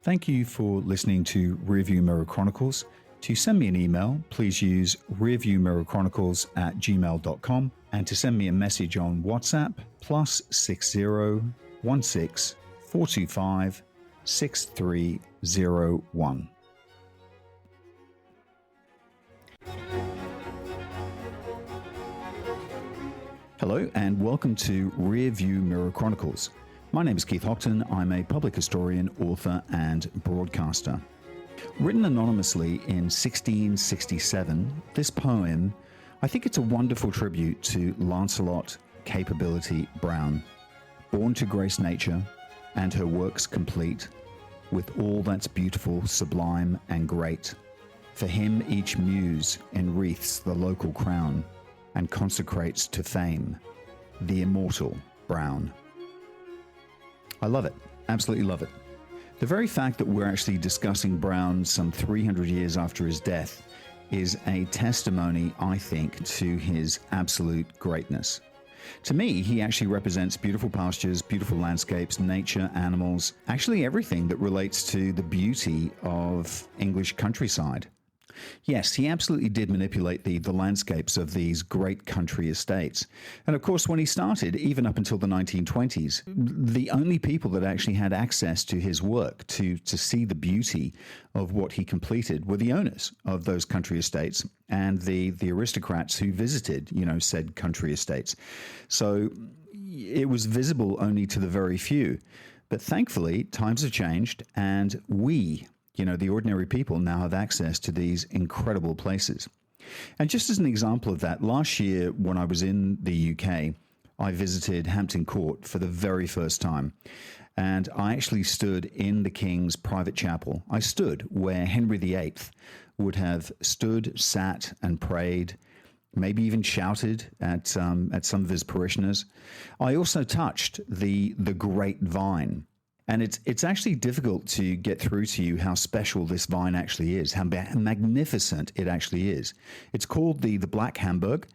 Thank you for listening to Rearview Mirror Chronicles. To send me an email, please use rearviewmirrorchronicles@gmail.com, and to send me a message on WhatsApp, +60 16 425 6301. Hello and welcome to Rearview Mirror Chronicles. My name is Keith Hockton. I'm a public historian, author, and broadcaster. Written anonymously in 1667, this poem, I think it's a wonderful tribute to Lancelot Capability Brown, born to grace nature and her works complete, with all that's beautiful, sublime, and great. For him each muse enwreaths the local crown and consecrates to fame the immortal Brown. I love it. Absolutely love it. The very fact that we're actually discussing Brown some 300 years after his death is a testimony, I think, to his absolute greatness. To me, he actually represents beautiful pastures, beautiful landscapes, nature, animals, actually everything that relates to the beauty of English countryside. Yes, he absolutely did manipulate the landscapes of these great country estates. And of course, when he started, even up until the 1920s, the only people that actually had access to his work to see the beauty of what he completed were the owners of those country estates and the aristocrats who visited, said country estates. So it was visible only to the very few. But thankfully, times have changed, and we, the ordinary people, now have access to these incredible places. And just as an example of that, last year when I was in the UK, I visited Hampton Court for the very first time. And I actually stood in the King's private chapel. I stood where Henry VIII would have stood, sat, and prayed, maybe even shouted at some of his parishioners. I also touched the great vine. And it's actually difficult to get through to you how special this vine actually is, how magnificent it actually is. It's called the Black Hamburg.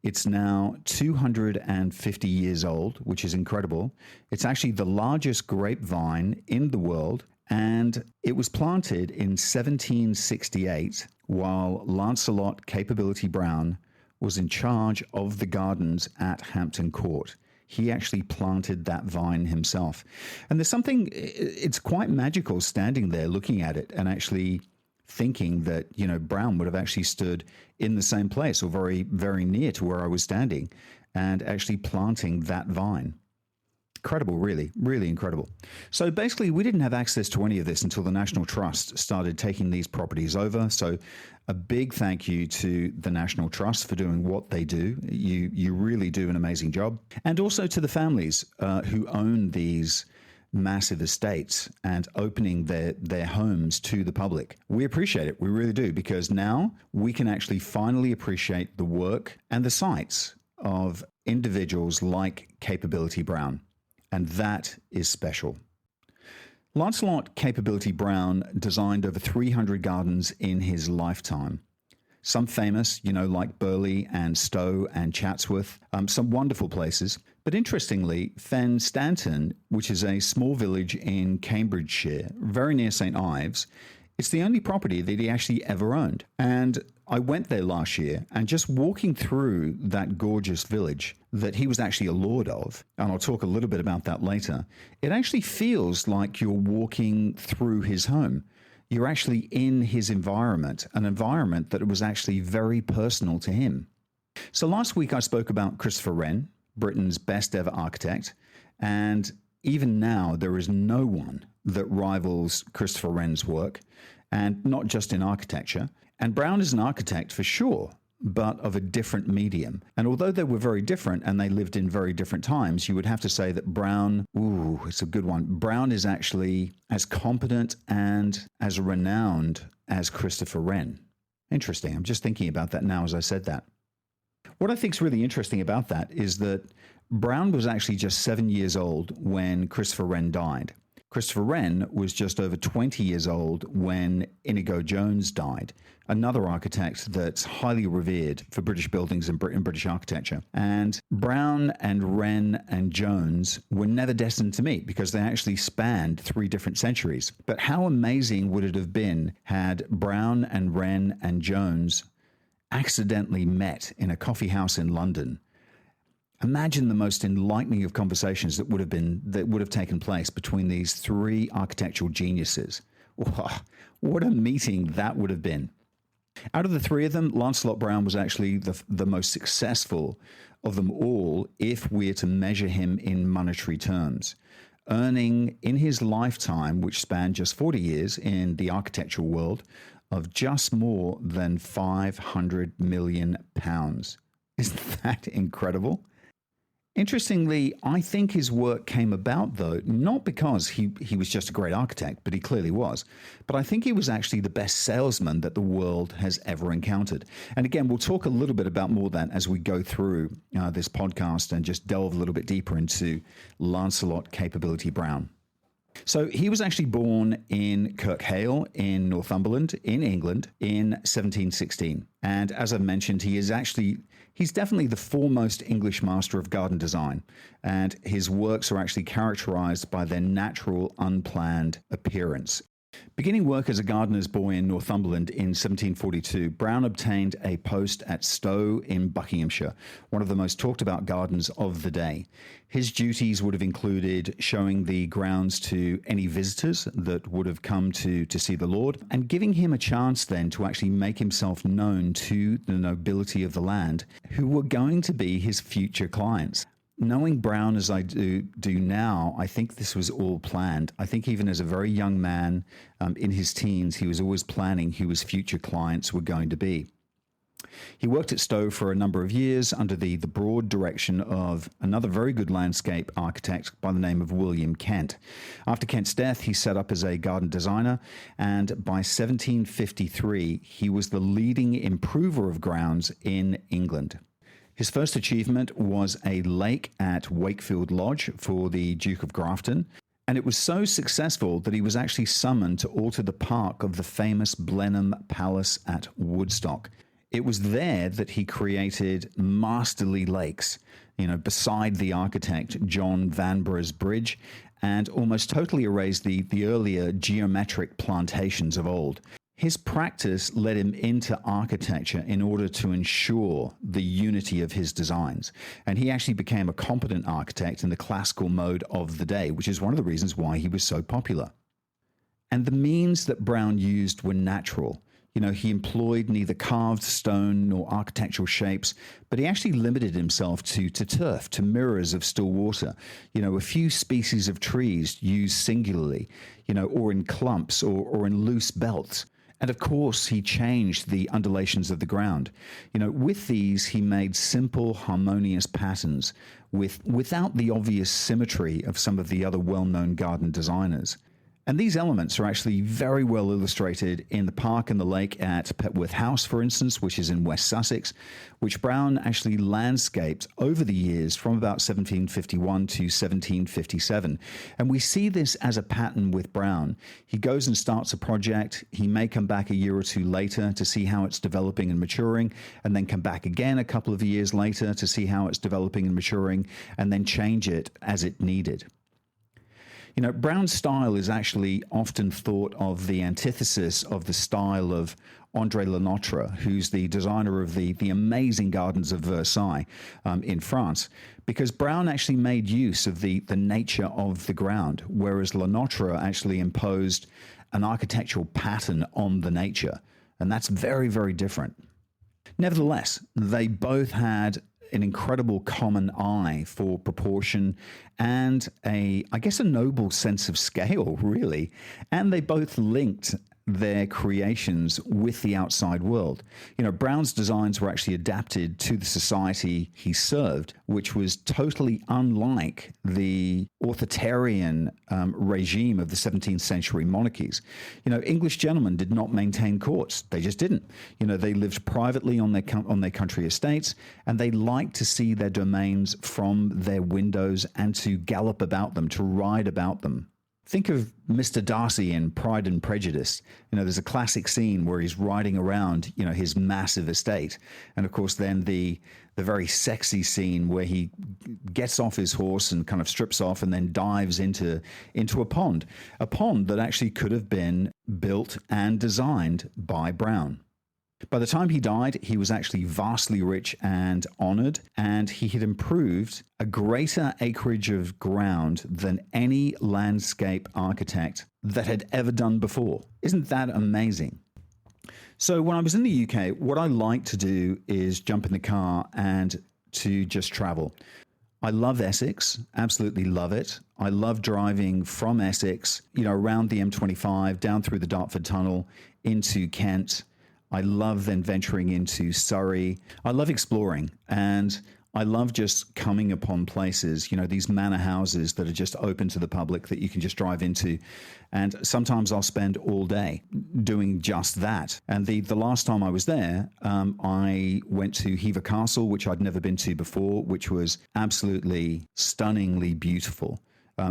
It's now 250 years old, which is incredible. It's actually the largest grapevine in the world, and it was planted in 1768 while Lancelot Capability Brown was in charge of the gardens at Hampton Court. He actually planted that vine himself. And there's something, it's quite magical standing there looking at it and actually thinking that, Brown would have actually stood in the same place or very, very near to where I was standing and actually planting that vine. Incredible, really, really incredible. So basically, we didn't have access to any of this until the National Trust started taking these properties over. So a big thank you to the National Trust for doing what they do. You really do an amazing job. And also to the families who own these massive estates and opening their homes to the public. We appreciate it. We really do, because now we can actually finally appreciate the work and the sights of individuals like Capability Brown. And that is special. Lancelot Capability Brown designed over 300 gardens in his lifetime. Some famous, like Burley and Stowe and Chatsworth, some wonderful places. But interestingly, Fen Stanton, which is a small village in Cambridgeshire, very near St. Ives, it's the only property that he actually ever owned. And I went there last year, and just walking through that gorgeous village that he was actually a lord of, and I'll talk a little bit about that later, it actually feels like you're walking through his home. You're actually in his environment, an environment that was actually very personal to him. So last week I spoke about Christopher Wren, Britain's best ever architect, and even now there is no one that rivals Christopher Wren's work, and not just in architecture. And Brown is an architect for sure, but of a different medium. And although they were very different and they lived in very different times, you would have to say that Brown, it's a good one. Brown is actually as competent and as renowned as Christopher Wren. Interesting. I'm just thinking about that now as I said that. What I think is really interesting about that is that Brown was actually just 7 years old when Christopher Wren died. Christopher Wren was just over 20 years old when Inigo Jones died, another architect that's highly revered for British buildings and British architecture. And Brown and Wren and Jones were never destined to meet because they actually spanned 3 different centuries. But how amazing would it have been had Brown and Wren and Jones accidentally met in a coffee house in London? Imagine the most enlightening of conversations that would have taken place between these 3 architectural geniuses. Wow, what a meeting that would have been. Out of the 3 of them, Lancelot Brown was actually the most successful of them all if we're to measure him in monetary terms, earning in his lifetime, which spanned just 40 years in the architectural world, of just more than £500 million. Isn't that incredible? Interestingly, I think his work came about, though, not because he was just a great architect, but he clearly was, but I think he was actually the best salesman that the world has ever encountered. And again, we'll talk a little bit about more of that as we go through this podcast and just delve a little bit deeper into Lancelot Capability Brown. So he was actually born in Kirkhale in Northumberland in England in 1716. And as I've mentioned, he's definitely the foremost English master of garden design. And his works are actually characterized by their natural, unplanned appearance. Beginning work as a gardener's boy in Northumberland in 1742, Brown obtained a post at Stowe in Buckinghamshire, one of the most talked about gardens of the day. His duties would have included showing the grounds to any visitors that would have come to see the Lord, and giving him a chance then to actually make himself known to the nobility of the land, who were going to be his future clients. Knowing Brown as I do now, I think this was all planned. I think even as a very young man in his teens, he was always planning who his future clients were going to be. He worked at Stowe for a number of years under the broad direction of another very good landscape architect by the name of William Kent. After Kent's death, he set up as a garden designer, and by 1753, he was the leading improver of grounds in England. His first achievement was a lake at Wakefield Lodge for the Duke of Grafton, and it was so successful that he was actually summoned to alter the park of the famous Blenheim Palace at Woodstock. It was there that he created masterly lakes, beside the architect John Vanbragh's bridge, and almost totally erased the earlier geometric plantations of old. His practice led him into architecture in order to ensure the unity of his designs. And he actually became a competent architect in the classical mode of the day, which is one of the reasons why he was so popular. And the means that Brown used were natural. He employed neither carved stone nor architectural shapes, but he actually limited himself to turf, to mirrors of still water, a few species of trees used singularly, or in clumps or in loose belts. And of course, he changed the undulations of the ground. With these, he made simple, harmonious patterns without the obvious symmetry of some of the other well-known garden designers. And these elements are actually very well illustrated in the park and the lake at Petworth House, for instance, which is in West Sussex, which Brown actually landscaped over the years from about 1751 to 1757. And we see this as a pattern with Brown. He goes and starts a project. He may come back a year or two later to see how it's developing and maturing, and then come back again a couple of years later to see how it's developing and maturing, and then change it as it needed. Brown's style is actually often thought of the antithesis of the style of André Le Notre, who's the designer of the amazing gardens of Versailles in France, because Brown actually made use of the nature of the ground, whereas Le Notre actually imposed an architectural pattern on the nature. And that's very, very different. Nevertheless, they both had an incredible common eye for proportion and a noble sense of scale, really. And they both linked their creations with the outside world. Brown's designs were actually adapted to the society he served, which was totally unlike the authoritarian regime of the 17th century monarchies. English gentlemen did not maintain courts. They just didn't. They lived privately on their country estates, and they liked to see their domains from their windows and to gallop about them, to ride about them. Think of Mr. Darcy in Pride and Prejudice. There's a classic scene where he's riding around, his massive estate. And of course, then the very sexy scene where he gets off his horse and kind of strips off and then dives into a pond that actually could have been built and designed by Brown. By the time he died, he was actually vastly rich and honored, and he had improved a greater acreage of ground than any landscape architect that had ever done before. Isn't that amazing? So when I was in the UK, what I like to do is jump in the car and to just travel. I love Essex, absolutely love it. I love driving from Essex, around the M25, down through the Dartford Tunnel, into Kent. I love then venturing into Surrey. I love exploring, and I love just coming upon places, these manor houses that are just open to the public that you can just drive into. And sometimes I'll spend all day doing just that. And the last time I was there, I went to Hever Castle, which I'd never been to before, which was absolutely stunningly beautiful.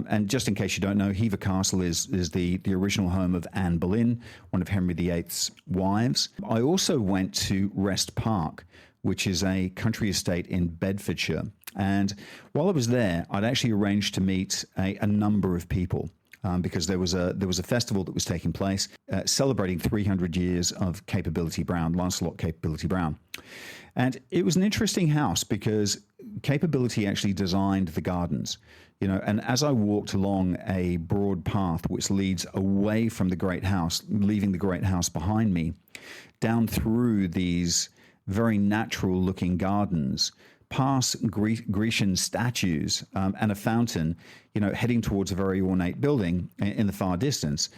And just in case you don't know, Hever Castle is the original home of Anne Boleyn, one of Henry VIII's wives. I also went to Rest Park, which is a country estate in Bedfordshire. And while I was there, I'd actually arranged to meet a number of people because there was a festival that was taking place celebrating 300 years of Capability Brown, Lancelot Capability Brown. And it was an interesting house because Capability actually designed the gardens. And as I walked along a broad path which leads away from the Great House, leaving the Great House behind me, down through these very natural-looking gardens, past Grecian statues and a fountain, heading towards a very ornate building in the far distance,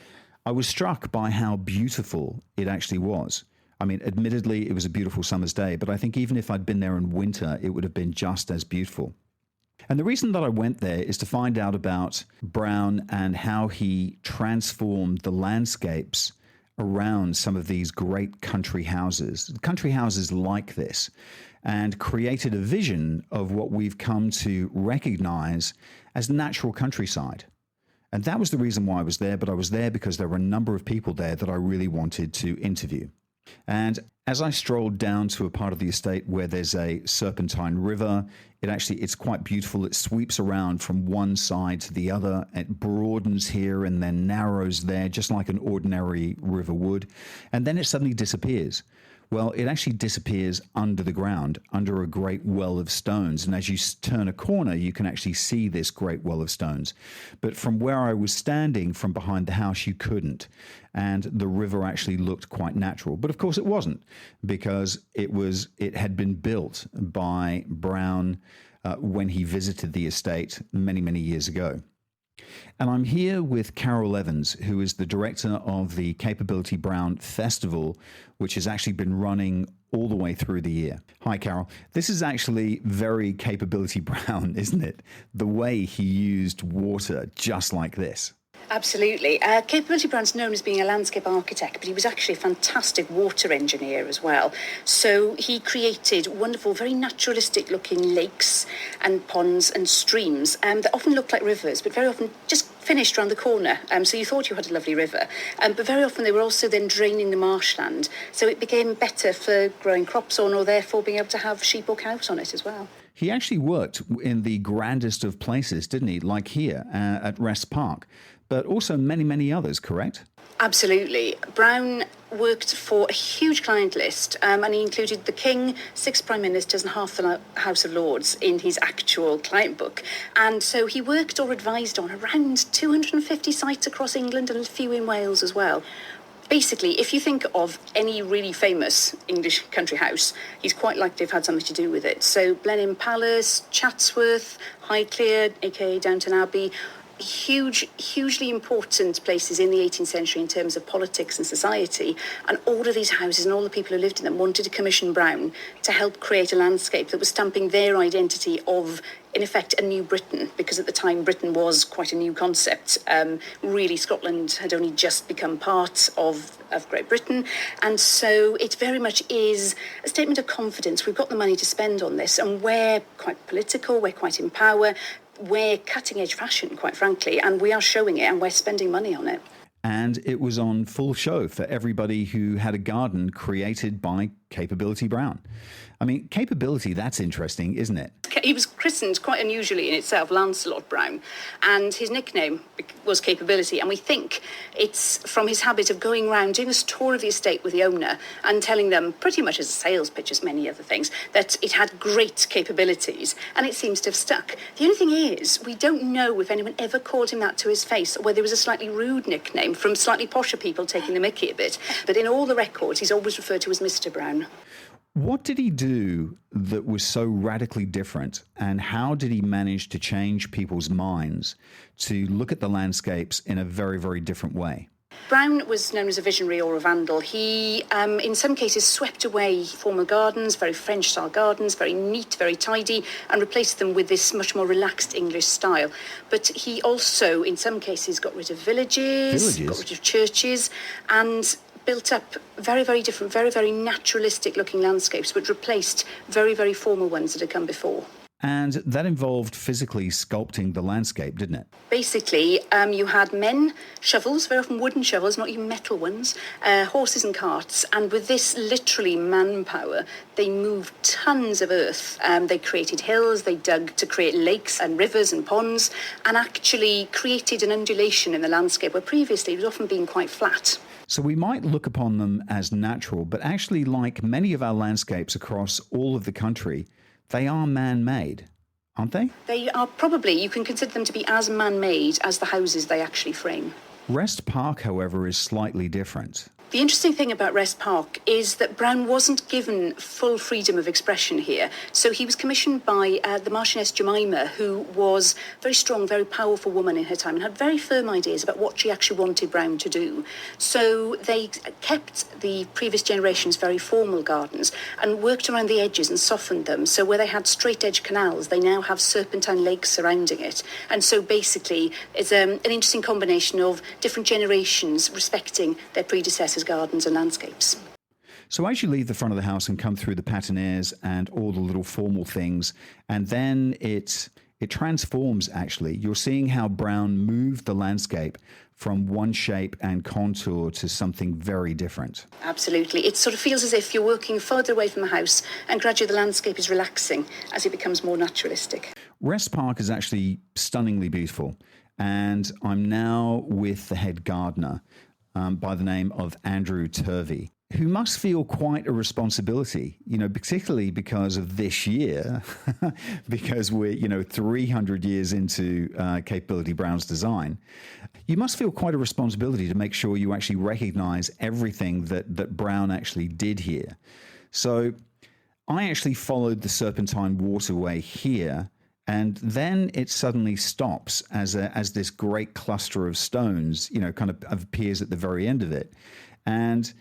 I was struck by how beautiful it actually was. I mean, admittedly, it was a beautiful summer's day, but I think even if I'd been there in winter, it would have been just as beautiful. And the reason that I went there is to find out about Brown and how he transformed the landscapes around some of these great country houses like this, and created a vision of what we've come to recognize as natural countryside. And that was the reason why I was there, but I was there because there were a number of people there that I really wanted to interview. And as I strolled down to a part of the estate where there's a serpentine river, it's quite beautiful. It sweeps around from one side to the other. It broadens here and then narrows there, just like an ordinary river would. And then it suddenly disappears. Well, it actually disappears under the ground, under a great well of stones. And as you turn a corner, you can actually see this great well of stones. But from where I was standing, from behind the house, you couldn't. And the river actually looked quite natural. But of course it wasn't, because it had been built by Brown when he visited the estate many, many years ago. And I'm here with Carol Evans, who is the director of the Capability Brown Festival, which has actually been running all the way through the year. Hi, Carol. This is actually very Capability Brown, isn't it? The way he used water just like this. Absolutely. Capability Brown's known as being a landscape architect, but he was actually a fantastic water engineer as well. So he created wonderful, very naturalistic looking lakes and ponds and streams that often looked like rivers, but very often just finished around the corner. So you thought you had a lovely river. But very often they were also then draining the marshland. So it became better for growing crops on, or therefore being able to have sheep or cows on it as well. He actually worked in the grandest of places, didn't he? Like here at Rest Park, but also many, many others, correct? Absolutely. Brown worked for a huge client list, and he included the King, 6 Prime Ministers and half the House of Lords in his actual client book. And so he worked or advised on around 250 sites across England and a few in Wales as well. Basically, if you think of any really famous English country house, he's quite likely to have had something to do with it. So Blenheim Palace, Chatsworth, Highclere, aka Downton Abbey, hugely important places in the 18th century in terms of politics and society, and all of these houses and all the people who lived in them wanted to commission Brown to help create a landscape that was stamping their identity of, in effect, a new Britain, because at the time Britain was quite a new concept. Really, Scotland had only just become part of Great Britain, and so it very much is a statement of confidence. We've got the money to spend on this, and we're quite political, we're quite in power. we're cutting-edge fashion, quite frankly, and we are showing it and we're spending money on it. And it was on full show for everybody who had a garden created by Capability Brown. I mean, Capability, that's interesting, isn't it? He was christened quite unusually in itself, Lancelot Brown, and his nickname was Capability. And we think it's from his habit of going around doing a tour of the estate with the owner and telling them, pretty much as a sales pitch as many other things, that it had great capabilities, and it seems to have stuck. The only thing is, we don't know if anyone ever called him that to his face, or whether it was a slightly rude nickname from slightly posher people taking the mickey a bit. But in all the records, he's always referred to as Mr. Brown. What did he do that was so radically different, and how did he manage to change people's minds to look at the landscapes in a very, very different way? Brown was known as a visionary or a vandal. He, in some cases, swept away formal gardens, very French-style gardens, very neat, very tidy, and replaced them with this much more relaxed English style. But he also, in some cases, got rid of villages? Got rid of churches, and built up very, very different, very, very naturalistic-looking landscapes, but replaced very, very formal ones that had come before. And that involved physically sculpting the landscape, didn't it? Basically, you had men, shovels, very often wooden shovels, not even metal ones, horses and carts, and with this literally manpower, they moved tons of earth. They created hills, they dug to create lakes and rivers and ponds, and actually created an undulation in the landscape where previously it was often being quite flat. So we might look upon them as natural, but actually, like many of our landscapes across all of the country, they are man-made, aren't they? They are probably, you can consider them to be as man-made as the houses they actually frame. Rest Park, however, is slightly different. The interesting thing about Rest Park is that Brown wasn't given full freedom of expression here. So he was commissioned by the Marchioness Jemima, who was a very strong, very powerful woman in her time and had very firm ideas about what she actually wanted Brown to do. So they kept the previous generation's very formal gardens and worked around the edges and softened them. So where they had straight edge canals, they now have serpentine lakes surrounding it. And so basically it's an interesting combination of different generations respecting their predecessors' gardens and landscapes. So as you leave the front of the house and come through the patinaires and all the little formal things, and then it transforms, actually. You're seeing how Brown moved the landscape from one shape and contour to something very different. Absolutely. It sort of feels as if you're working further away from the house, and gradually the landscape is relaxing as it becomes more naturalistic. Rest Park is actually stunningly beautiful, and I'm now with the head gardener, by the name of Andrew Turvey, who must feel quite a responsibility, particularly because of this year, because we're, 300 years into Capability Brown's design. You must feel quite a responsibility to make sure you actually recognize everything that Brown actually did here. So I actually followed the serpentine waterway here, and then it suddenly stops as this great cluster of stones, kind of appears at the very end of it. And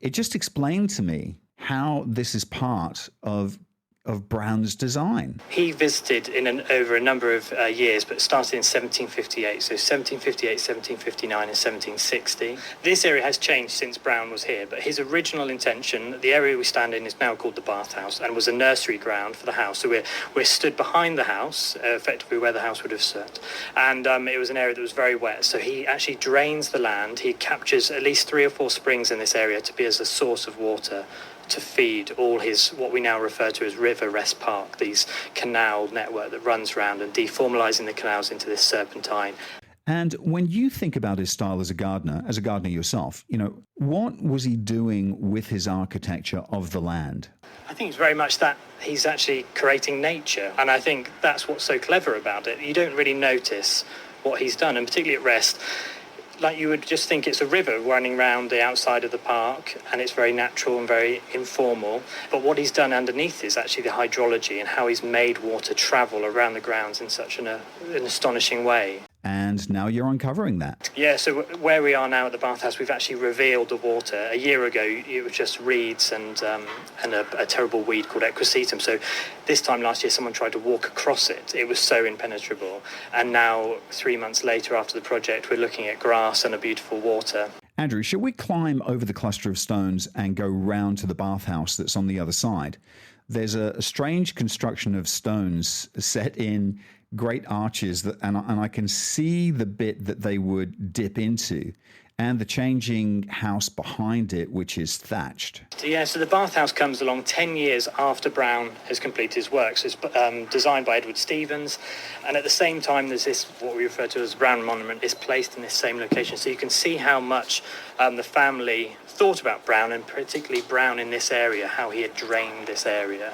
it just explained to me how this is part of Brown's design. He visited over a number of years, but started in 1758. So 1758, 1759 and 1760. This area has changed since Brown was here, but his original intention, the area we stand in is now called the bathhouse and was a nursery ground for the house. So we're stood behind the house, effectively where the house would have stood. And it was an area that was very wet. So he actually drains the land. He captures at least 3 or 4 springs in this area to be as a source of water to feed all his, what we now refer to as River Rest Park, these canal network that runs around and deformalising the canals into this serpentine. And when you think about his style as a gardener yourself, what was he doing with his architecture of the land? I think it's very much that he's actually creating nature. And I think that's what's so clever about it. You don't really notice what he's done, and particularly at Rest, like you would just think it's a river running around the outside of the park, and it's very natural and very informal. But what he's done underneath is actually the hydrology and how he's made water travel around the grounds in such an astonishing way. And now you're uncovering that. Yeah, so where we are now at the bathhouse, we've actually revealed the water. A year ago, it was just reeds and a terrible weed called equisetum. So this time last year, someone tried to walk across it. It was so impenetrable. And now, 3 months later after the project, we're looking at grass and a beautiful water. Andrew, shall we climb over the cluster of stones and go round to the bathhouse that's on the other side? There's a strange construction of stones set in great arches that, and I can see the bit that they would dip into, and the changing house behind it, which is thatched. So the bathhouse comes along 10 years after Brown has completed his work. So it's designed by Edward Stevens, and at the same time there's this, what we refer to as Brown Monument, is placed in this same location. So you can see how much the family thought about Brown, and particularly Brown in this area, how he had drained this area.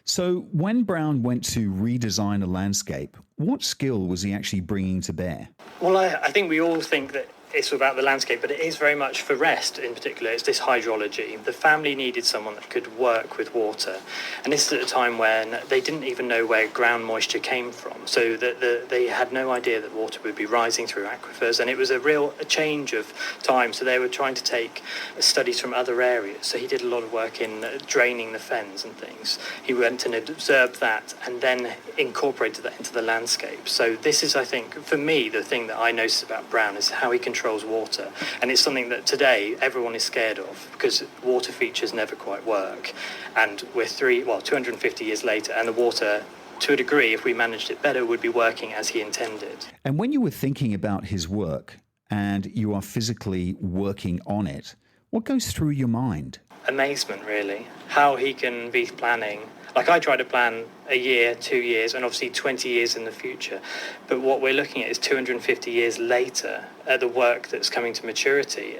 So when Brown went to redesign a landscape, what skill was he actually bringing to bear? Well, I think we all think that it's about the landscape, but it is very much for rest in particular. It's this hydrology. The family needed someone that could work with water. And this is at a time when they didn't even know where ground moisture came from. So they had no idea that water would be rising through aquifers. And it was a change of time. So they were trying to take studies from other areas. So he did a lot of work in draining the fens and things. He went and observed that and then incorporated that into the landscape. So this is, I think, for me, the thing that I notice about Brown is how he controls water, and it's something that today everyone is scared of because water features never quite work, and we're 250 years later, and the water, to a degree, if we managed it better, would be working as he intended. And when you were thinking about his work and you are physically working on it, what goes through your mind? Amazement, really. How he can be planning. Like, I try to plan a year, 2 years, and obviously 20 years in the future. But what we're looking at is 250 years later at the work that's coming to maturity.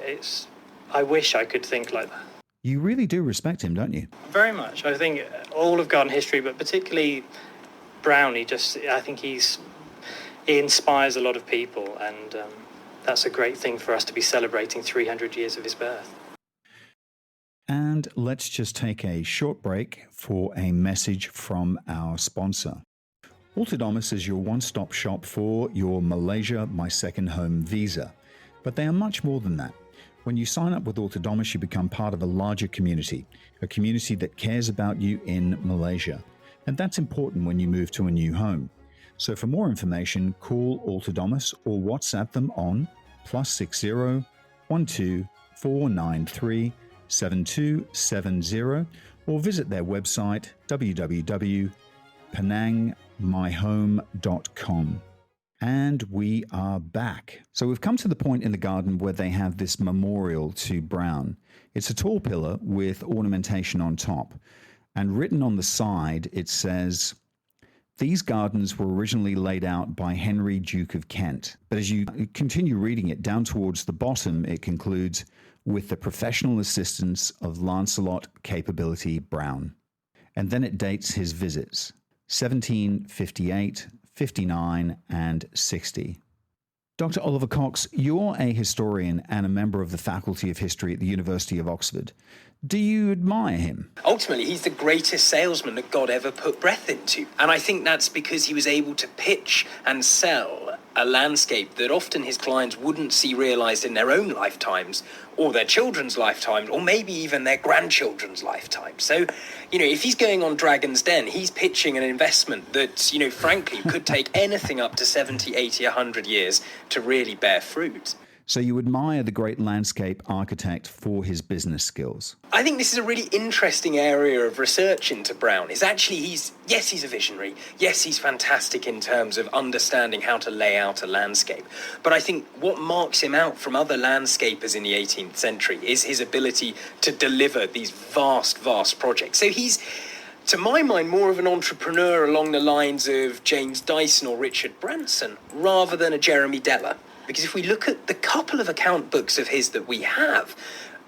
I wish I could think like that. You really do respect him, don't you? Very much. I think all of garden history, but particularly Brown, I think he inspires a lot of people, and that's a great thing for us to be celebrating 300 years of his birth. And let's just take a short break for a message from our sponsor. Orthodomus is your one-stop shop for your Malaysia My Second Home visa. But they are much more than that. When you sign up with Orthodomus, you become part of a larger community, a community that cares about you in Malaysia. And that's important when you move to a new home. So for more information, call Orthodomus or WhatsApp them on +60 12 493 7270, or visit their website www.penangmyhome.com. And we are back. So we've come to the point in the garden where they have this memorial to Brown. It's a tall pillar with ornamentation on top, and written on the side it says, "These gardens were originally laid out by Henry, Duke of Kent." But as you continue reading it down towards the bottom, it concludes, "with the professional assistance of Lancelot Capability Brown." And then it dates his visits, 1758, 59, and 60. Dr. Oliver Cox, you're a historian and a member of the Faculty of History at the University of Oxford. Do you admire him? Ultimately, he's the greatest salesman that God ever put breath into. And I think that's because he was able to pitch and sell a landscape that often his clients wouldn't see realised in their own lifetimes, or their children's lifetimes, or maybe even their grandchildren's lifetimes. So, if he's going on Dragon's Den, he's pitching an investment that, frankly, could take anything up to 70, 80, 100 years to really bear fruit. So you admire the great landscape architect for his business skills. I think this is a really interesting area of research into Brown. He's a visionary. Yes, he's fantastic in terms of understanding how to lay out a landscape. But I think what marks him out from other landscapers in the 18th century is his ability to deliver these vast, vast projects. So he's, to my mind, more of an entrepreneur along the lines of James Dyson or Richard Branson, rather than a Jeremy Deller. Because if we look at the couple of account books of his that we have,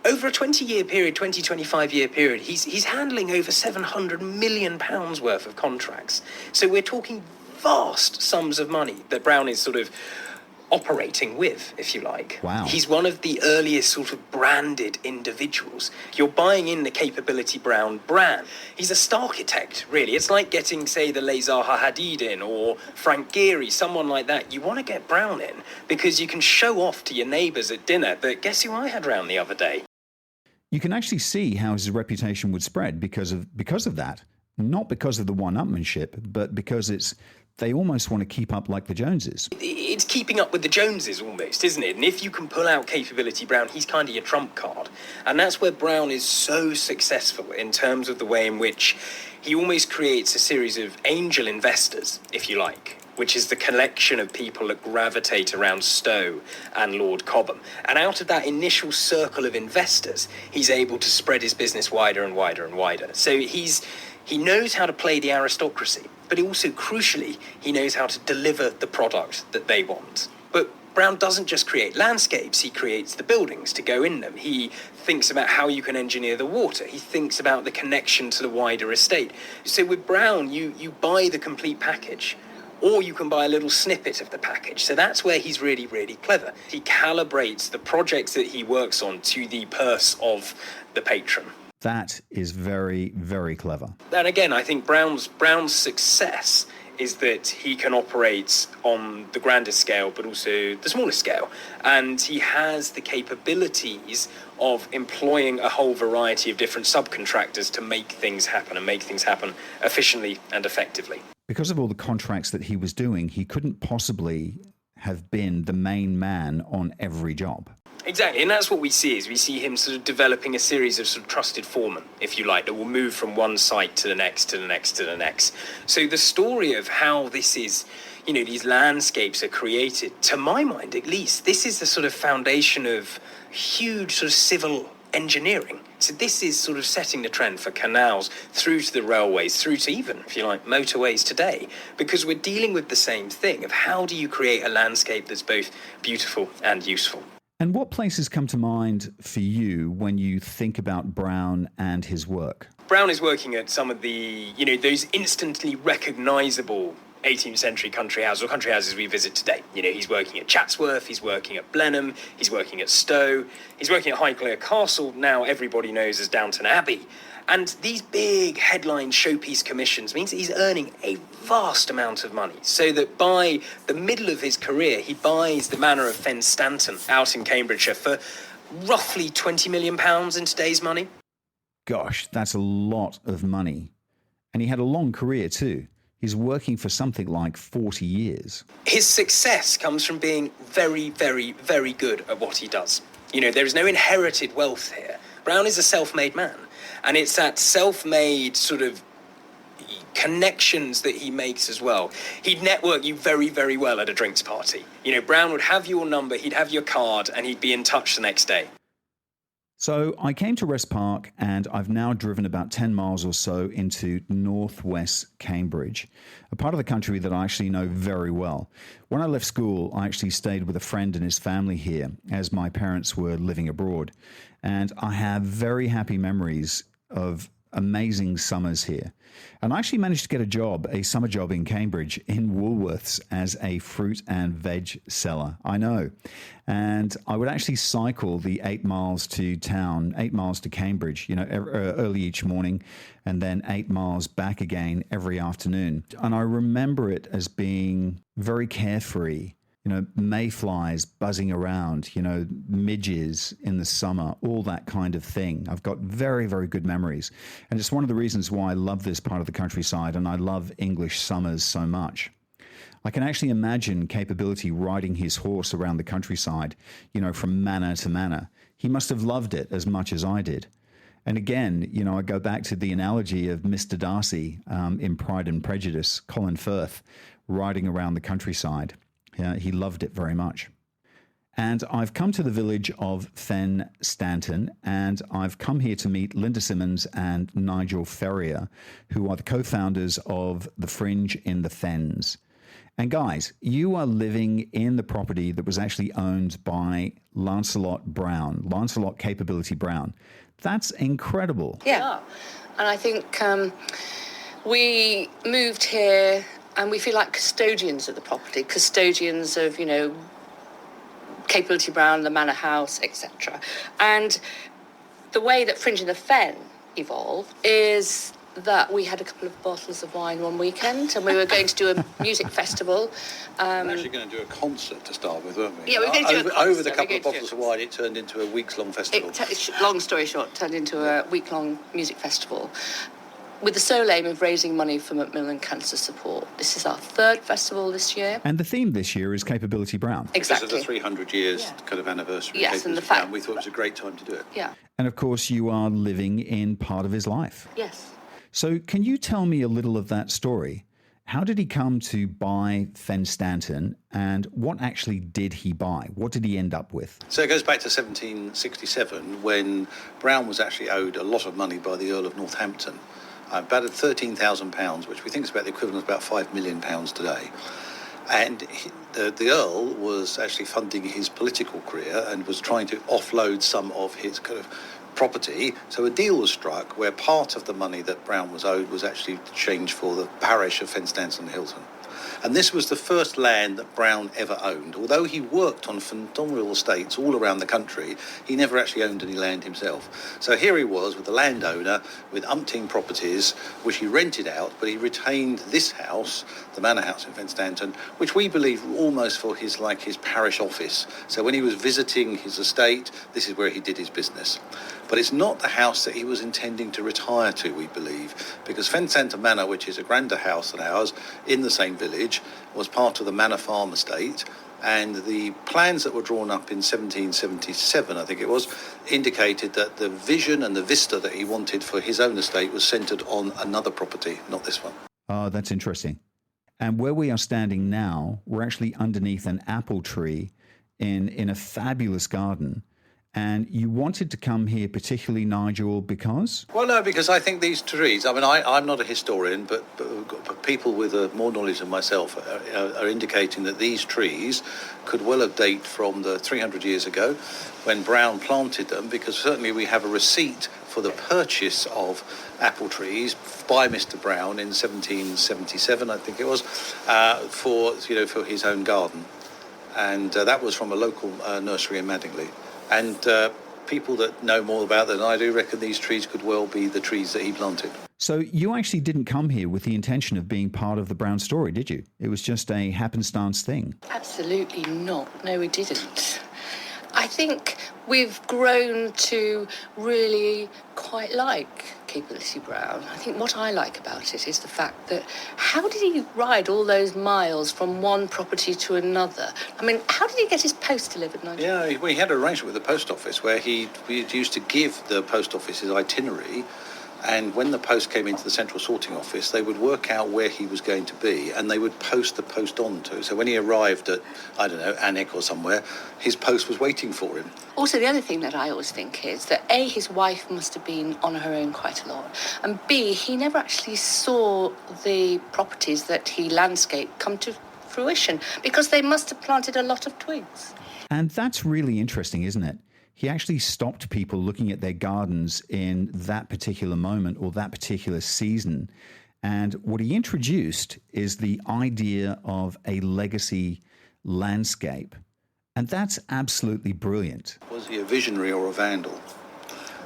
over a 20-year period, 25-year period, he's handling over £700 million worth of contracts. So we're talking vast sums of money that Brown is sort of operating with, if you like. Wow. He's one of the earliest sort of branded individuals. You're buying in the Capability Brown brand. He's a starchitect, really. It's like getting, say, the Zaha Hadid in, or Frank Gehry, someone like that. You want to get Brown in because you can show off to your neighbours at dinner that, guess who I had round the other day? You can actually see how his reputation would spread because of that. Not because of the one-upmanship, but because they almost want to keep up like the Joneses. It's keeping up with the Joneses almost, isn't it? And if you can pull out Capability Brown, he's kind of your trump card. And that's where Brown is so successful in terms of the way in which he almost creates a series of angel investors, if you like. which is the collection of people that gravitate around Stowe and Lord Cobham. And out of that initial circle of investors, he's able to spread his business wider and wider and wider. So he knows how to play the aristocracy, but also, crucially, he knows how to deliver the product that they want. But Brown doesn't just create landscapes, he creates the buildings to go in them. He thinks about how you can engineer the water. He thinks about the connection to the wider estate. So with Brown, you buy the complete package, or you can buy a little snippet of the package. So that's where he's really, really clever. He calibrates the projects that he works on to the purse of the patron. That is very, very clever. And again, I think Brown's success is that he can operate on the grandest scale, but also the smallest scale. And he has the capabilities of employing a whole variety of different subcontractors to make things happen, and make things happen efficiently and effectively. Because of all the contracts that he was doing, he couldn't possibly have been the main man on every job. Exactly, and that's what we see, is we see him sort of developing a series of sort of trusted foremen, if you like, that will move from one site to the next, to the next, to the next. So the story of how this is, these landscapes are created, to my mind at least, this is the sort of foundation of huge sort of civil engineering. So this is sort of setting the trend for canals, through to the railways, through to even, if you like, motorways today, because we're dealing with the same thing of how do you create a landscape that's both beautiful and useful. And what places come to mind for you when you think about Brown and his work? Brown is working at some of the, those instantly recognisable 18th century country houses, or country houses we visit today. He's working at Chatsworth, he's working at Blenheim, he's working at Stowe, he's working at Highclere Castle, now everybody knows as Downton Abbey. And these big headline showpiece commissions means that he's earning a vast amount of money, so that by the middle of his career, he buys the manor of Fen Stanton out in Cambridgeshire for roughly £20 million in today's money. Gosh, that's a lot of money. And he had a long career too. He's working for something like 40 years. His success comes from being very, very, very good at what he does. There is no inherited wealth here. Brown is a self-made man. And it's that self-made sort of connections that he makes as well. He'd network you very, very well at a drinks party. Brown would have your number, he'd have your card, and he'd be in touch the next day. So I came to Rest Park, and I've now driven about 10 miles or so into northwest Cambridge, a part of the country that I actually know very well. When I left school, I actually stayed with a friend and his family here, as my parents were living abroad. And I have very happy memories of amazing summers here. And I actually managed to get a summer job in Cambridge in Woolworths as a fruit and veg seller. I know. And I would actually cycle the 8 miles to town, 8 miles to Cambridge, early each morning, and then 8 miles back again every afternoon. And I remember it as being very carefree. Mayflies buzzing around, midges in the summer, all that kind of thing. I've got very, very good memories. And it's one of the reasons why I love this part of the countryside, and I love English summers so much. I can actually imagine Capability riding his horse around the countryside, from manor to manor. He must have loved it as much as I did. And again, I go back to the analogy of Mr. Darcy in Pride and Prejudice, Colin Firth, riding around the countryside. He loved it very much. And I've come to the village of Fen Stanton, and I've come here to meet Linda Simmons and Nigel Ferrier, who are the co-founders of The Fringe in the Fens. And guys, you are living in the property that was actually owned by Lancelot Capability Brown. That's incredible. Yeah. And I think we moved here and we feel like custodians of the property, custodians of, Capability Brown, the Manor House, etc. And the way that Fringe in the Fen evolved is that we had a couple of bottles of wine one weekend and we were going to do a music festival. We were actually going to do a concert to start with, weren't we? Yeah, we were going to do a concert. Over the couple of bottles of wine, it turned into a weeks-long festival. Long story short, turned into a week-long music festival with the sole aim of raising money for Macmillan Cancer Support. This is our third festival this year. And the theme this year is Capability Brown. Exactly. This is the 300 years kind of anniversary. Yes, and the fact Brown. We thought it was a great time to do it. Yeah. And of course, you are living in part of his life. Yes. So can you tell me a little of that story? How did he come to buy Fen Stanton, and what actually did he buy? What did he end up with? So it goes back to 1767 when Brown was actually owed a lot of money by the Earl of Northampton, about £13,000, which we think is about the equivalent of about £5 million today. And the Earl was actually funding his political career and was trying to offload some of his kind of property. So a deal was struck where part of the money that Brown was owed was actually exchanged for the parish of Fen Stanton and Hilton. And this was the first land that Brown ever owned. Although he worked on phenomenal estates all around the country, he never actually owned any land himself. So here he was with the landowner with umpteen properties, which he rented out, but he retained this house, the manor house in Fen Stanton, which we believe almost for his parish office. So when he was visiting his estate, this is where he did his business. But it's not the house that he was intending to retire to, we believe, because Fen Stanton Manor, which is a grander house than ours, in the same village, was part of the Manor Farm estate, and the plans that were drawn up in 1777, I think it was, indicated that the vision and the vista that he wanted for his own estate was centred on another property, not this one. Oh, that's interesting. And where we are standing now, we're actually underneath an apple tree in a fabulous garden. And you wanted to come here particularly, Nigel, because? Well, no, because I think these trees, I mean, I'm not a historian, but people with more knowledge than myself are indicating that these trees could well have dated from the 300 years ago when Brown planted them, because certainly we have a receipt for the purchase of apple trees by Mr. Brown in 1777, I think it was, for his own garden. And that was from a local nursery in Madingley. And people that know more about that than I do reckon these trees could well be the trees that he planted. So you actually didn't come here with the intention of being part of the Brown story, did you? It was just a happenstance thing. Absolutely not. No, we didn't. I think we've grown to really quite like Capability Brown. I think what I like about it is the fact that how did he ride all those miles from one property to another? I mean, how did he get his post delivered, Nigel? Yeah, he had an arrangement with the post office where he used to give the post office his itinerary, and when the post came into the central sorting office, they would work out where he was going to be and they would post the post on to. So when he arrived at, I don't know, Alnwick or somewhere, his post was waiting for him. Also, the other thing that I always think is that A, his wife must have been on her own quite a lot, and B, he never actually saw the properties that he landscaped come to fruition because they must have planted a lot of twigs. And that's really interesting, isn't it? He actually stopped people looking at their gardens in that particular moment or that particular season. And what he introduced is the idea of a legacy landscape. And that's absolutely brilliant. Was he a visionary or a vandal?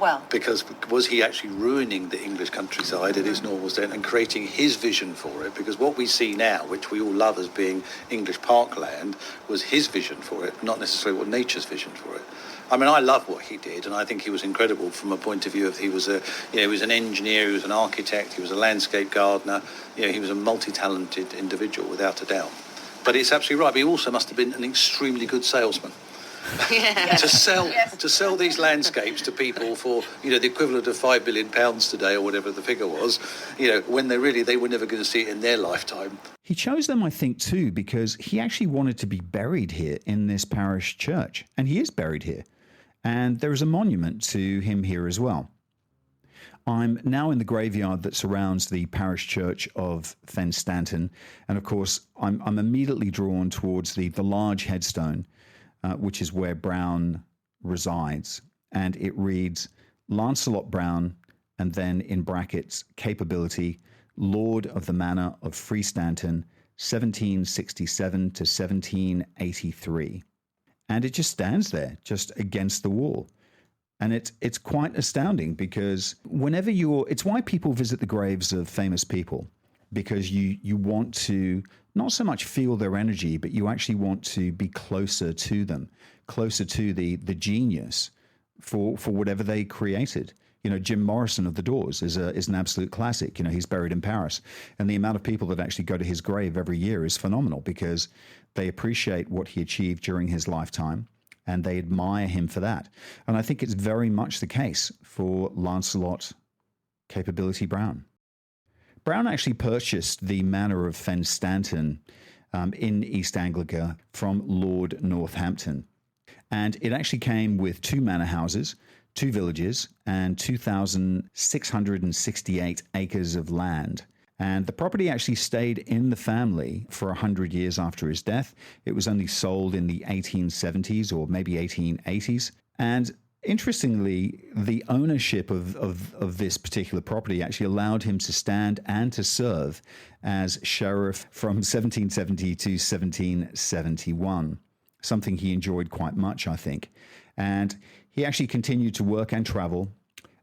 Well, Because was he actually ruining the English countryside at his normal state and creating his vision for it? Because what we see now, which we all love as being English parkland, was his vision for it, not necessarily what nature's vision for it. I mean, I love what he did, and I think he was incredible from a point of view of he was an engineer, he was an architect, he was a landscape gardener, he was a multi-talented individual without a doubt. But it's absolutely right. But he also must have been an extremely good salesman. yeah. to sell these landscapes to people for the equivalent of £5 billion today or whatever the figure was, when they were never going to see it in their lifetime. He chose them, I think, too, because he actually wanted to be buried here in this parish church, and he is buried here. And there is a monument to him here as well. I'm now in the graveyard that surrounds the parish church of Fen Stanton, and of course I'm immediately drawn towards the large headstone, which is where Brown resides, and it reads Lancelot Brown, and then in brackets Capability, Lord of the Manor of Freestanton, 1767 to 1783. And it just stands there, just against the wall. And it's quite astounding because it's why people visit the graves of famous people, because you want to not so much feel their energy, but you actually want to be closer to them, closer to the genius for whatever they created. Jim Morrison of The Doors is an absolute classic. He's buried in Paris, and the amount of people that actually go to his grave every year is phenomenal because they appreciate what he achieved during his lifetime and they admire him for that. And I think it's very much the case for Lancelot Capability Brown. Brown actually purchased the manor of Fen Stanton in East Anglia from Lord Northampton. And it actually came with 2 manor houses, 2 villages, and 2,668 acres of land. And the property actually stayed in the family for 100 years after his death. It was only sold in the 1870s or maybe 1880s. And interestingly, the ownership of this particular property actually allowed him to stand and to serve as sheriff from 1770 to 1771, something he enjoyed quite much, I think. And he actually continued to work and travel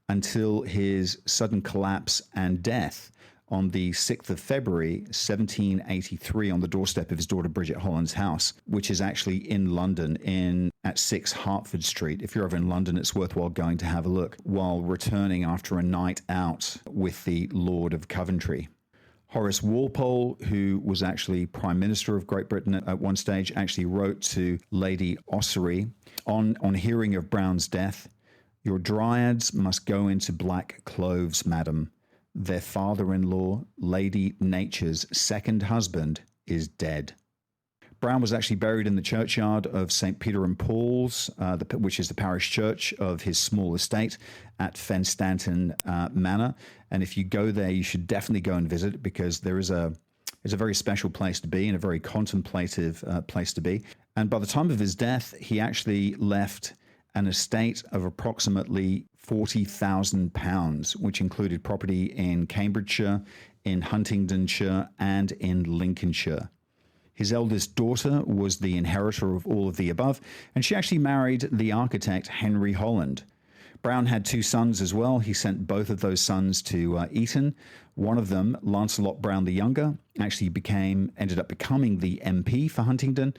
until his sudden collapse and death on the 6th of February, 1783, on the doorstep of his daughter Bridget Holland's house, which is actually in London at 6 Hertford Street. If you're ever in London, it's worthwhile going to have a look while returning after a night out with the Lord of Coventry. Horace Walpole, who was actually Prime Minister of Great Britain at one stage, actually wrote to Lady Ossory on hearing of Brown's death, "Your dryads must go into black cloves, madam. Their father-in-law, Lady Nature's second husband, is dead." Brown was actually buried in the churchyard of St. Peter and Paul's, which is the parish church of his small estate at Fen Stanton Manor. And if you go there, you should definitely go and visit, because it's a very special place to be and a very contemplative place to be. And by the time of his death, he actually left an estate of approximately £40,000, which included property in Cambridgeshire, in Huntingdonshire, and in Lincolnshire. His eldest daughter was the inheritor of all of the above, and she actually married the architect Henry Holland. Brown had 2 sons as well. He sent both of those sons to Eton. One of them, Lancelot Brown the Younger, actually ended up becoming the MP for Huntingdon,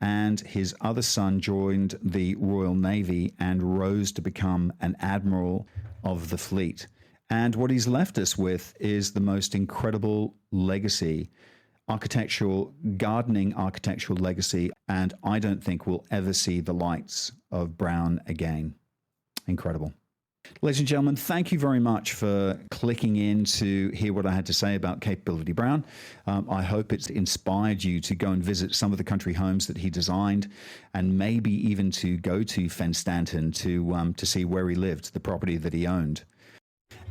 and his other son joined the Royal Navy and rose to become an admiral of the fleet. And what he's left us with is the most incredible legacy, gardening architectural legacy, and I don't think we'll ever see the likes of Brown again. Incredible. Ladies and gentlemen, thank you very much for clicking in to hear what I had to say about Capability Brown. I hope it's inspired you to go and visit some of the country homes that he designed, and maybe even to go to Fen Stanton to see where he lived, the property that he owned.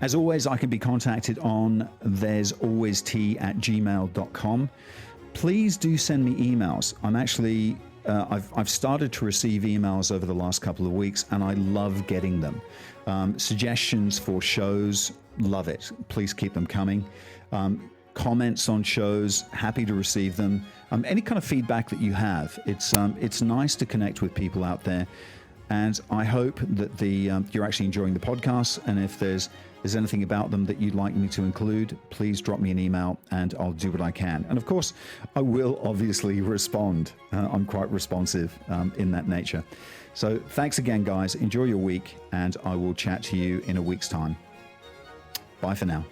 As always, I can be contacted on there'salwaystea@gmail.com. Please do send me emails. I'm actually I've started to receive emails over the last couple of weeks, and I love getting them. Suggestions for shows, love it. Please keep them coming. Comments on shows, happy to receive them. Any kind of feedback that you have, it's nice to connect with people out there. And I hope that you're actually enjoying the podcast. And if there's anything about them that you'd like me to include, please drop me an email and I'll do what I can. And of course, I will obviously respond. I'm quite responsive in that nature. So thanks again, guys. Enjoy your week, and I will chat to you in a week's time. Bye for now.